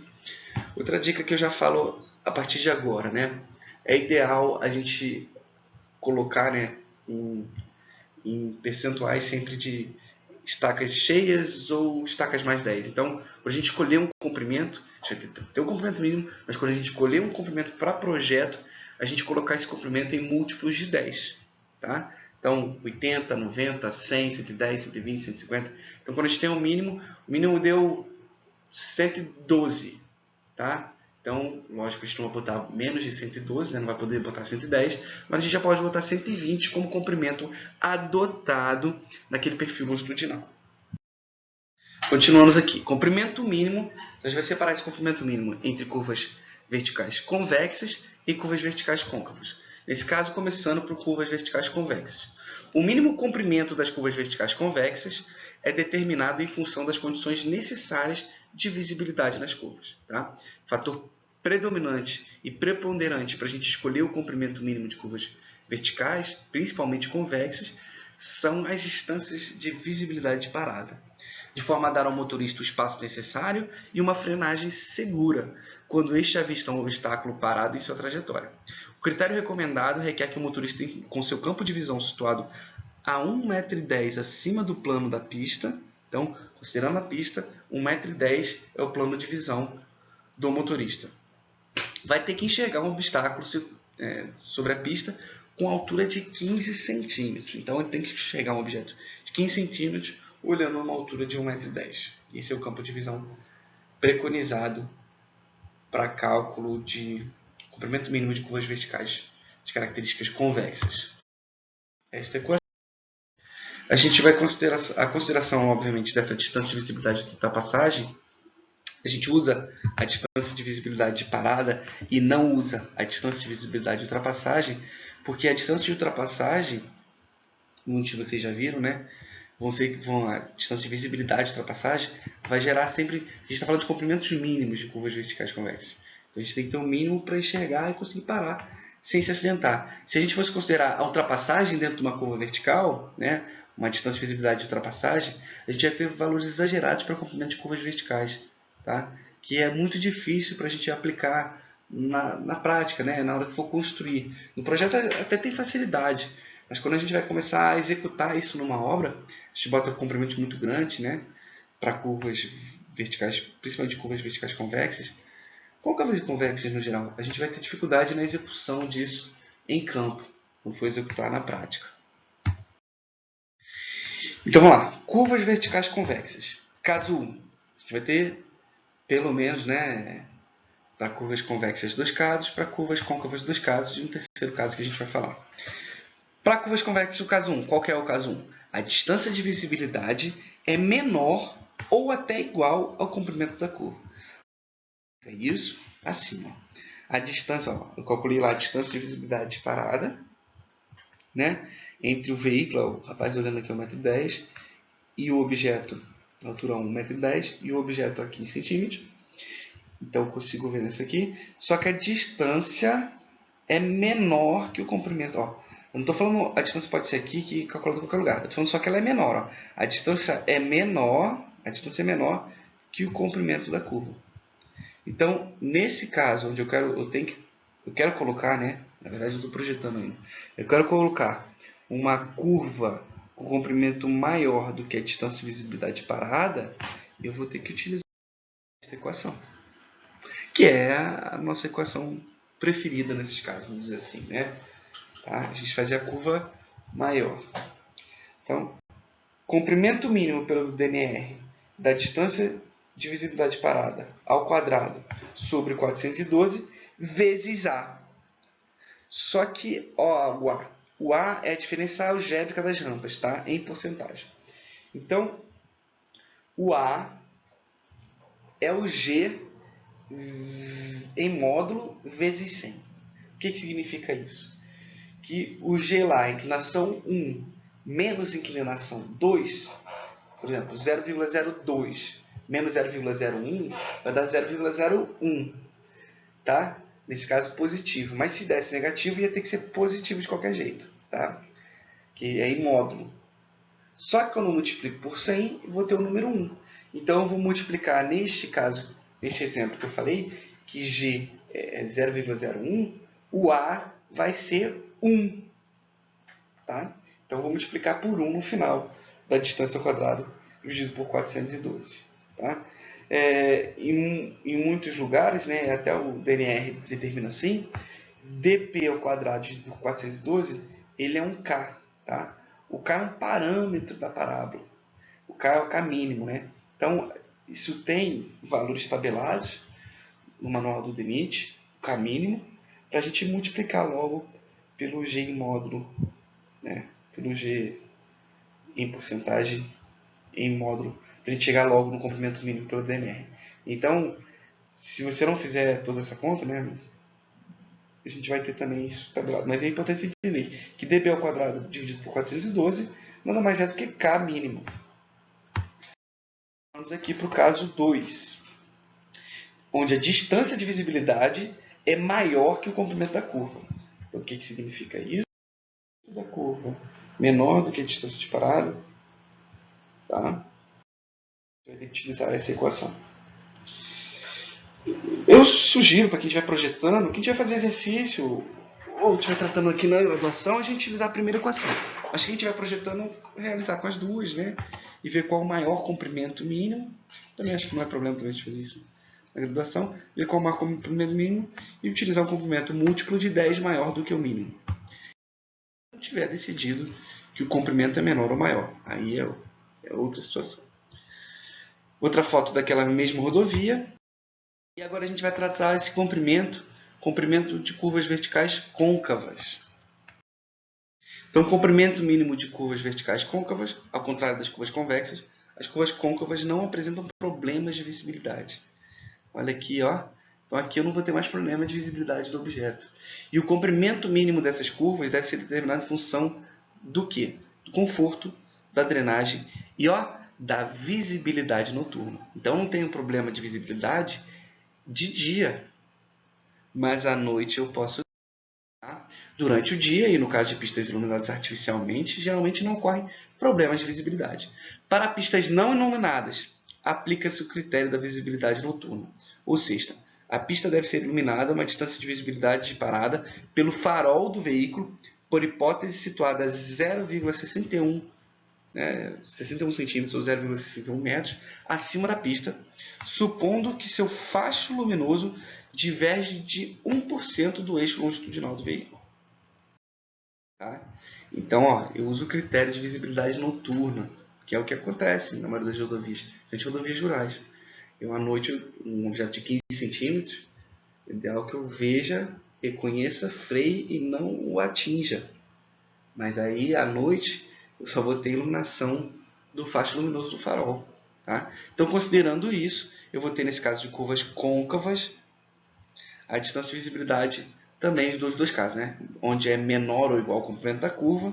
Outra dica que eu já falo a partir de agora, né? É ideal a gente colocar, né, em percentuais sempre de estacas cheias ou estacas mais 10. Então, quando a gente escolher um comprimento, a gente vai ter um comprimento mínimo, mas quando a gente escolher um comprimento para projeto, a gente colocar esse comprimento em múltiplos de 10. Tá? Então, 80, 90, 100, 110, 120, 150. Então, quando a gente tem o mínimo deu 112. Tá? Então, lógico, a gente não vai botar menos de 112, né? Não vai poder botar 110, mas a gente já pode botar 120 como comprimento adotado naquele perfil longitudinal. Continuamos aqui. Comprimento mínimo, então a gente vai separar esse comprimento mínimo entre curvas verticais convexas e curvas verticais côncavas. Nesse caso, começando por curvas verticais convexas. O mínimo comprimento das curvas verticais convexas é determinado em função das condições necessárias de visibilidade nas curvas. Tá? Fator predominante e preponderante para a gente escolher o comprimento mínimo de curvas verticais, principalmente convexas, são as distâncias de visibilidade de parada, de forma a dar ao motorista o espaço necessário e uma frenagem segura, quando este avista um obstáculo parado em sua trajetória. O critério recomendado requer que o motorista, com seu campo de visão situado a 1,10 m acima do plano da pista, então, considerando a pista, 1,10 m é o plano de visão do motorista, vai ter que enxergar um obstáculo sobre a pista com altura de 15 centímetros. Então, ele tem que chegar a um objeto de 15 centímetros olhando a uma altura de 1,10 m. Esse é o campo de visão preconizado para cálculo de comprimento mínimo de curvas verticais de características convexas. Esta equação, a gente vai considerar a consideração, obviamente, dessa distância de visibilidade de ultrapassagem. A gente usa a distância de visibilidade de parada e não usa a distância de visibilidade de ultrapassagem, porque a distância de ultrapassagem, muitos de vocês já viram, né? A distância de visibilidade de ultrapassagem vai gerar sempre... A gente está falando de comprimentos mínimos de curvas verticais convexas. Então, a gente tem que ter um mínimo para enxergar e conseguir parar sem se acidentar. Se a gente fosse considerar a ultrapassagem dentro de uma curva vertical, né, uma distância de visibilidade de ultrapassagem, a gente ia ter valores exagerados para comprimento de curvas verticais, tá? Que é muito difícil para a gente aplicar na prática, né, na hora que for construir. No projeto até tem facilidade, mas quando a gente vai começar a executar isso numa obra, a gente bota comprimentos muito grandes, né, para curvas verticais, principalmente curvas verticais convexas. Côncavas e convexas no geral, a gente vai ter dificuldade na execução disso em campo, quando for executar na prática. Então vamos lá, curvas verticais convexas. Caso 1, a gente vai ter pelo menos, né, para curvas convexas 2 casos, para curvas côncavas 2 casos, e um terceiro caso que a gente vai falar. Para curvas convexas, o caso 1, qual que é o caso 1? A distância de visibilidade é menor ou até igual ao comprimento da curva. É isso assim, ó. A distância, ó, eu calculei lá a distância de visibilidade de parada, né, entre o veículo, o rapaz olhando aqui 1,10 m, e o objeto, a altura 1,10 m, e o objeto aqui em centímetros. Então, eu consigo ver nesse aqui. Só que a distância é menor que o comprimento. Ó, eu não estou falando a distância pode ser aqui, que calculada em qualquer lugar. Eu estou falando só que ela é menor. Ó. A distância é menor que o comprimento da curva. Então, nesse caso, onde eu quero colocar, né? Na verdade, eu estou projetando ainda. Eu quero colocar uma curva com comprimento maior do que a distância de visibilidade parada, eu vou ter que utilizar esta equação, que é a nossa equação preferida nesses casos, vamos dizer assim, né? Tá? A gente fazia a curva maior. Então, comprimento mínimo pelo DNR da distância de visibilidade parada ao quadrado sobre 412 vezes A. Só que, ó, o A é a diferença algébrica das rampas, tá? Em porcentagem. Então, o A é o G em módulo vezes 100. O que significa isso? Que o G lá, a inclinação 1 menos inclinação 2, por exemplo, 0,02 menos 0,01 vai dar 0,01, tá? Nesse caso, positivo. Mas se desse negativo, ia ter que ser positivo de qualquer jeito, tá? Que é em módulo. Só que quando eu multiplico por 100, eu vou ter o número 1. Então, eu vou multiplicar, neste caso, neste exemplo que eu falei, que G é 0,01, o A vai ser 1. Tá? Então, eu vou multiplicar por 1 no final da distância ao quadrado, dividido por 412. Tá? Em muitos lugares, né, até o DNR determina assim, dp ao quadrado dividido por 412, ele é um K. Tá? O K é um parâmetro da parábola. O K é o K mínimo. Né? Então, isso tem valores tabelados no manual do DENIT, o K mínimo, para a gente multiplicar logo pelo G em módulo, né? Pelo G em porcentagem em módulo, para a gente chegar logo no comprimento mínimo pelo DNR. Então, se você não fizer toda essa conta, né, a gente vai ter também isso tabelado. Mas é importante entender que dB ao quadrado dividido por 412 nada mais é do que K mínimo. Vamos aqui para o caso 2, onde a distância de visibilidade é maior que o comprimento da curva. Então, o que significa isso? Da curva menor do que a distância de parada, tá? Você vai ter que utilizar essa equação. Eu sugiro para quem estiver projetando, quem estiver fazendo exercício ou estiver tratando aqui na graduação, a gente utilizar a primeira equação. Mas quem estiver projetando, realizar com as duas, né? E ver qual o maior comprimento mínimo. Também acho que não é problema também de fazer isso na graduação. Ver qual o maior comprimento mínimo e utilizar um comprimento múltiplo de 10 maior do que o mínimo. não tiver decidido que o comprimento é menor ou maior. Aí é outra situação. Outra foto daquela mesma rodovia. E agora a gente vai tratar esse comprimento de curvas verticais côncavas. Então, comprimento mínimo de curvas verticais côncavas, ao contrário das curvas convexas, as curvas côncavas não apresentam problemas de visibilidade. Olha aqui, ó. Então aqui eu não vou ter mais problema de visibilidade do objeto. E o comprimento mínimo dessas curvas deve ser determinado em função do quê? Do conforto, da drenagem e da visibilidade noturna. Então não tenho problema de visibilidade de dia, mas à noite eu posso. Durante o dia, e no caso de pistas iluminadas artificialmente, geralmente não ocorrem problemas de visibilidade. Para pistas não iluminadas, aplica-se o critério da visibilidade noturna. Ou seja, a pista deve ser iluminada a uma distância de visibilidade de parada pelo farol do veículo, por hipótese situada a 0,61 61 centímetros ou 0,61 metros acima da pista, supondo que seu facho luminoso diverge de 1% do eixo longitudinal do veículo. Tá? Então, eu uso o critério de visibilidade noturna, que é o que acontece na maioria das rodovias, principalmente rodovias rurais. Eu, à noite, um objeto de 15 centímetros, é ideal que eu veja, reconheça, freie e não o atinja. Mas aí, à noite, eu só vou ter iluminação do facho luminoso do farol. Tá? Então, considerando isso, eu vou ter, nesse caso de curvas côncavas, a distância de visibilidade também dos dois casos, né? Onde é menor ou igual ao comprimento da curva.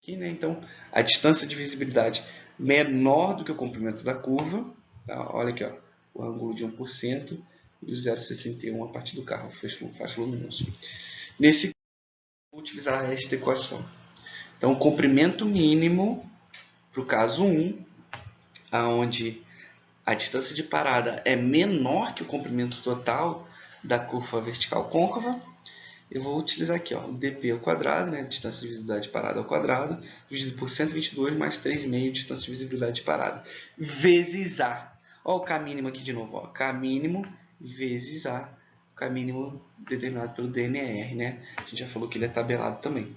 Aqui, né? Então, a distância de visibilidade menor do que o comprimento da curva. Tá? Olha aqui, ó, o ângulo de 1% e o 0,61 a partir do carro, o facho luminoso. Nesse caso, vou utilizar esta equação. Então, o comprimento mínimo para o caso 1, onde a distância de parada é menor que o comprimento total da curva vertical côncava, eu vou utilizar aqui o dp ao quadrado, né, distância de visibilidade de parada ao quadrado, dividido por 122 mais 3,5 distância de visibilidade de parada, vezes A. Olha o K mínimo aqui de novo, K mínimo vezes A, K mínimo determinado pelo DNR, né? A gente já falou que ele é tabelado também.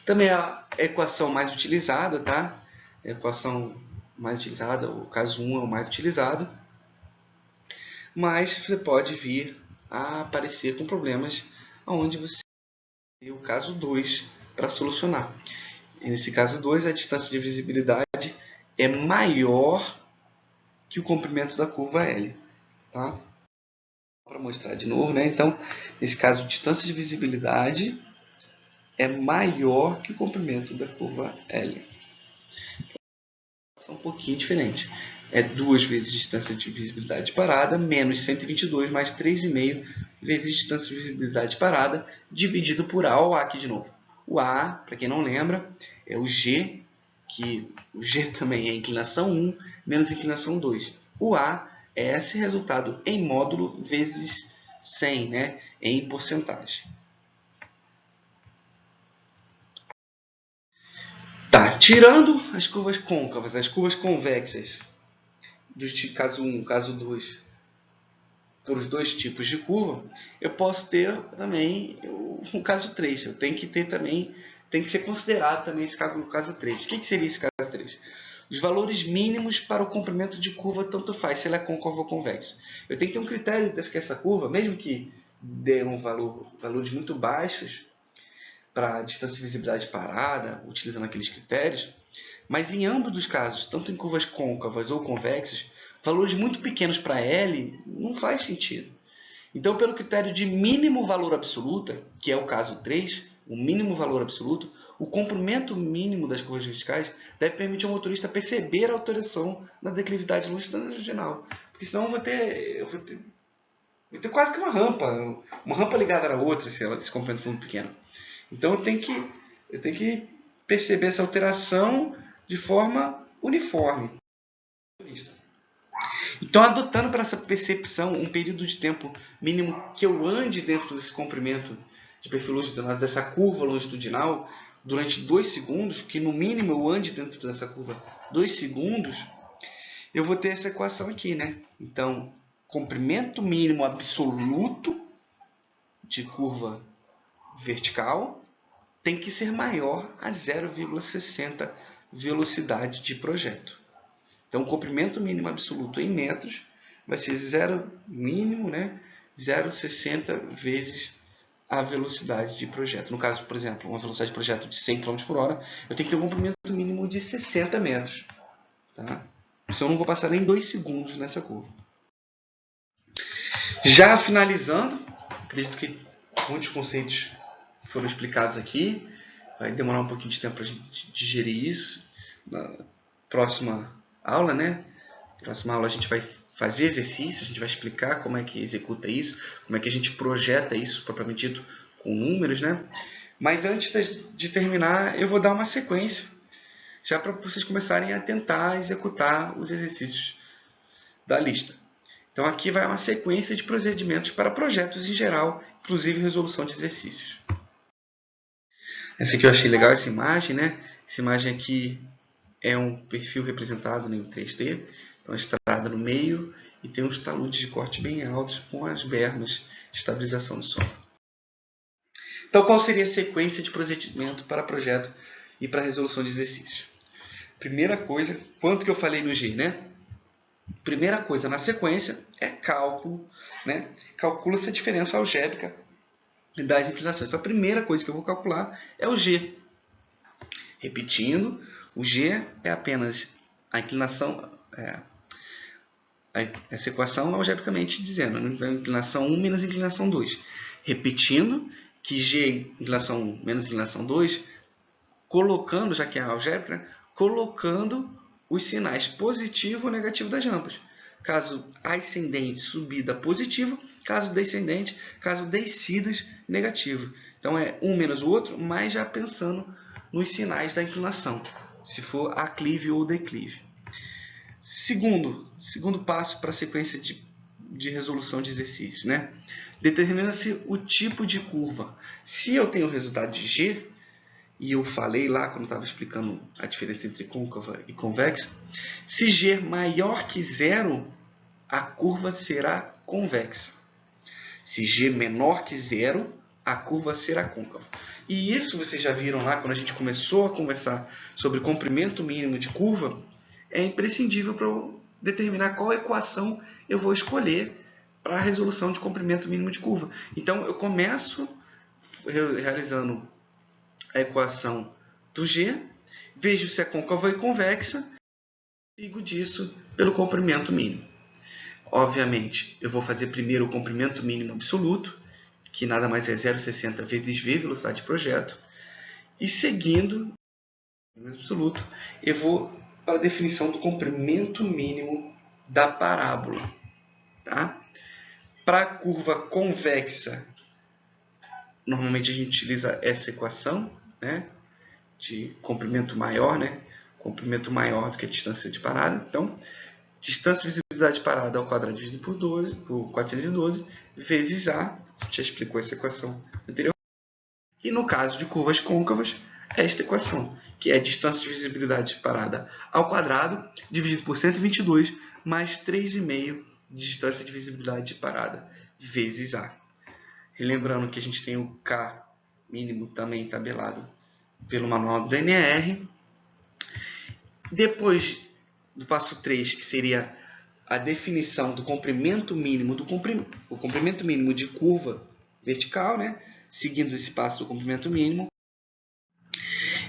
Também a equação mais utilizada, tá? A equação mais utilizada, o caso 1 é o mais utilizado, mas você pode vir a aparecer com problemas onde você tem o caso 2 para solucionar. Nesse caso 2, a distância de visibilidade é maior que o comprimento da curva L. Tá? Para mostrar de novo, né? Então, nesse caso, a distância de visibilidade é maior que o comprimento da curva L. É um pouquinho diferente. É 2 vezes distância de visibilidade de parada, menos 122 mais 3,5 vezes distância de visibilidade de parada, dividido por A. Olha o A aqui de novo. O A, para quem não lembra, é o G, que o G também é inclinação 1 menos inclinação 2. O A é esse resultado em módulo vezes 100, né, em porcentagem. Tá, tirando as curvas côncavas, as curvas convexas, do caso 1, caso 2, por os dois tipos de curva, eu posso ter também o caso 3. Eu tenho que ter também, tem que ser considerado também esse caso 3. O que seria esse caso 3? Os valores mínimos para o comprimento de curva tanto faz, se ela é côncava ou convexa. Eu tenho que ter um critério que essa curva, mesmo que dê valores muito baixos para a distância de visibilidade parada, utilizando aqueles critérios, mas em ambos os casos, tanto em curvas côncavas ou convexas, valores muito pequenos para L não faz sentido. Então, pelo critério de mínimo valor absoluta, que é o caso 3, o mínimo valor absoluto, o comprimento mínimo das curvas verticais deve permitir ao motorista perceber a alteração na declividade longitudinal. Porque senão eu vou ter quase que uma rampa ligada à outra, se esse comprimento for muito pequeno. Então eu tenho que perceber essa alteração de forma uniforme. Então, adotando para essa percepção um período de tempo mínimo que eu ande dentro desse comprimento de perfil longitudinal, dessa curva longitudinal, durante 2 segundos, que no mínimo eu ande dentro dessa curva 2 segundos, eu vou ter essa equação aqui, né? Então, comprimento mínimo absoluto de curva vertical tem que ser maior a 0,60 velocidade de projeto. Então, o comprimento mínimo absoluto em metros vai ser mínimo, né, 0,60 vezes a velocidade de projeto. No caso, por exemplo, uma velocidade de projeto de 100 km por hora, eu tenho que ter um comprimento mínimo de 60 metros. Tá? Senão eu não vou passar nem 2 segundos nessa curva. Já finalizando, acredito que muitos conceitos foram explicados aqui. Vai demorar um pouquinho de tempo para a gente digerir isso. Na próxima aula, né? Próxima aula a gente vai fazer exercícios, a gente vai explicar como é que executa isso, como é que a gente projeta isso, propriamente dito, com números, né? Mas antes de terminar, eu vou dar uma sequência, já para vocês começarem a tentar executar os exercícios da lista. Então aqui vai uma sequência de procedimentos para projetos em geral, inclusive resolução de exercícios. Essa aqui eu achei legal, essa imagem, né? Essa imagem aqui é um perfil representado em 3D. Então, a estrada no meio e tem uns taludes de corte bem altos com as bermas de estabilização do solo. Então, qual seria a sequência de procedimento para projeto e para resolução de exercícios? Primeira coisa, quanto que eu falei no G, né? Primeira coisa na sequência é cálculo, né? Calcula-se a diferença algébrica das inclinações. Então, a primeira coisa que eu vou calcular é o G. Repetindo, o G é apenas a inclinação, essa equação algebricamente dizendo, né? Inclinação 1 menos inclinação 2. Repetindo que G inclinação 1 menos inclinação 2, colocando, já que é algébrica, né? Colocando os sinais positivo ou negativo das rampas. Caso ascendente, subida positivo. Caso descendente, caso descidas, negativo. Então, é um menos o outro, mas já pensando nos sinais da inclinação, se for aclive ou declive. Segundo passo para a sequência de resolução de exercícios, né? Determina-se o tipo de curva. Se eu tenho o resultado de G, e eu falei lá quando estava explicando a diferença entre côncava e convexa, se G é maior que zero, a curva será convexa. Se G é menor que zero, a curva será côncava. E isso vocês já viram lá quando a gente começou a conversar sobre comprimento mínimo de curva, é imprescindível para eu determinar qual equação eu vou escolher para a resolução de comprimento mínimo de curva. Então, eu começo realizando a equação do G, vejo se é côncava e convexa, e sigo disso pelo comprimento mínimo. Obviamente, eu vou fazer primeiro o comprimento mínimo absoluto, que nada mais é 0,60 vezes V, velocidade de projeto, e seguindo o absoluto, eu vou para a definição do comprimento mínimo da parábola. Tá? Para a curva convexa, normalmente a gente utiliza essa equação, né, de comprimento maior, né, comprimento maior do que a distância de parada. Então, distância de visibilidade de parada ao quadrado dividido por 412, vezes A. A gente já explicou essa equação anterior. E no caso de curvas côncavas, esta equação, que é distância de visibilidade de parada ao quadrado, dividido por 122, mais 3,5 de distância de visibilidade de parada, vezes A. Relembrando que a gente tem o K mínimo também tabelado pelo manual do DNR. Depois do passo 3, que seria a definição do comprimento mínimo, o comprimento mínimo de curva vertical, né? Seguindo esse passo do comprimento mínimo,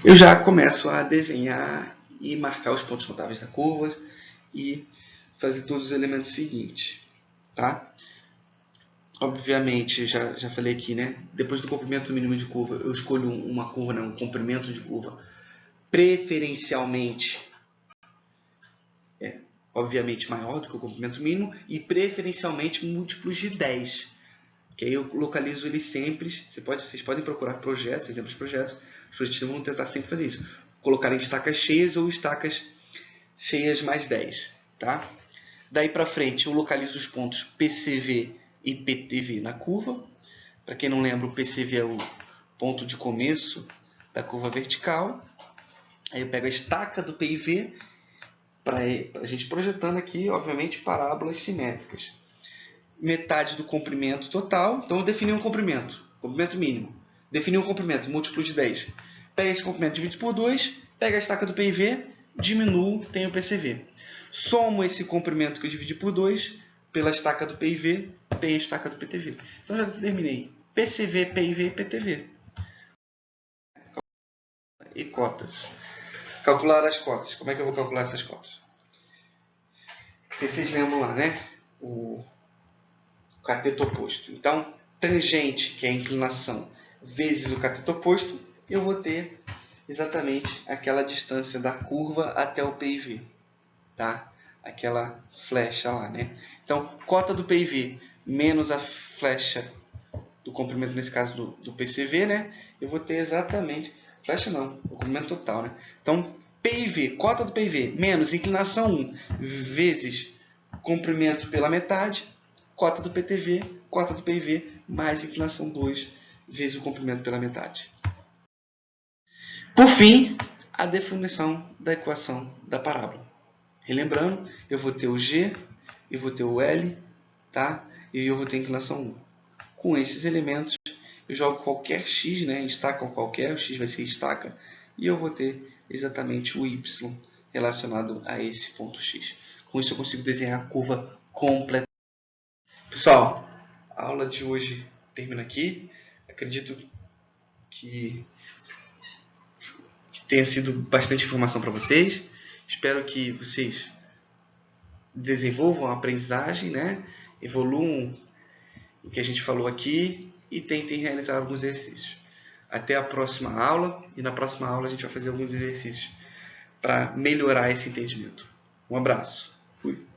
eu já começo a desenhar e marcar os pontos notáveis da curva e fazer todos os elementos seguintes. Tá? Obviamente, já falei aqui, né? Depois do comprimento mínimo de curva, eu escolho uma curva, né? Um comprimento de curva preferencialmente, obviamente, maior do que o comprimento mínimo e preferencialmente múltiplos de 10. Que aí eu localizo eles sempre. Vocês podem procurar projetos, exemplos de projetos. Os projetistas vão tentar sempre fazer isso. Colocar em estacas cheias ou estacas cheias mais 10. Tá? Daí para frente, eu localizo os pontos PCV e PTV na curva. Para quem não lembra, o PCV é o ponto de começo da curva vertical. Aí eu pego a estaca do PIV, para a gente projetando aqui, obviamente, parábolas simétricas. Metade do comprimento total, então eu defini um comprimento mínimo, Defini um comprimento múltiplo de 10. Pega esse comprimento, divide por 2, pega a estaca do PIV, diminuo, tenho o PCV. Somo esse comprimento que eu dividi por 2 pela estaca do PIV, tenho a estaca do PTV. Então já determinei PCV, PIV e PTV. E cotas. Calcular as cotas. Como é que eu vou calcular essas cotas? Se vocês lembram lá, né? O cateto oposto. Então, tangente, que é a inclinação, vezes o cateto oposto, eu vou ter exatamente aquela distância da curva até o PIV. Tá? Aquela flecha lá, né? Então, cota do PIV menos a flecha do comprimento, nesse caso do PCV, né? Eu vou ter exatamente... Flecha não, o comprimento total, né? Então, PIV, cota do PIV, menos inclinação 1 vezes comprimento pela metade, cota do PTV, cota do PIV, mais inclinação 2 vezes o comprimento pela metade. Por fim, a definição da equação da parábola. Relembrando, eu vou ter o G, eu vou ter o L, tá? E eu vou ter a inclinação 1. Com esses elementos, eu jogo qualquer x, né? Estaca qualquer, o x vai ser estaca, e eu vou ter exatamente o y relacionado a esse ponto x. Com isso eu consigo desenhar a curva completa. Pessoal, a aula de hoje termina aqui. Acredito que tenha sido bastante informação para vocês. Espero que vocês desenvolvam a aprendizagem, né? Evoluam o que a gente falou aqui e tentem realizar alguns exercícios. Até a próxima aula, e na próxima aula a gente vai fazer alguns exercícios para melhorar esse entendimento. Um abraço. Fui.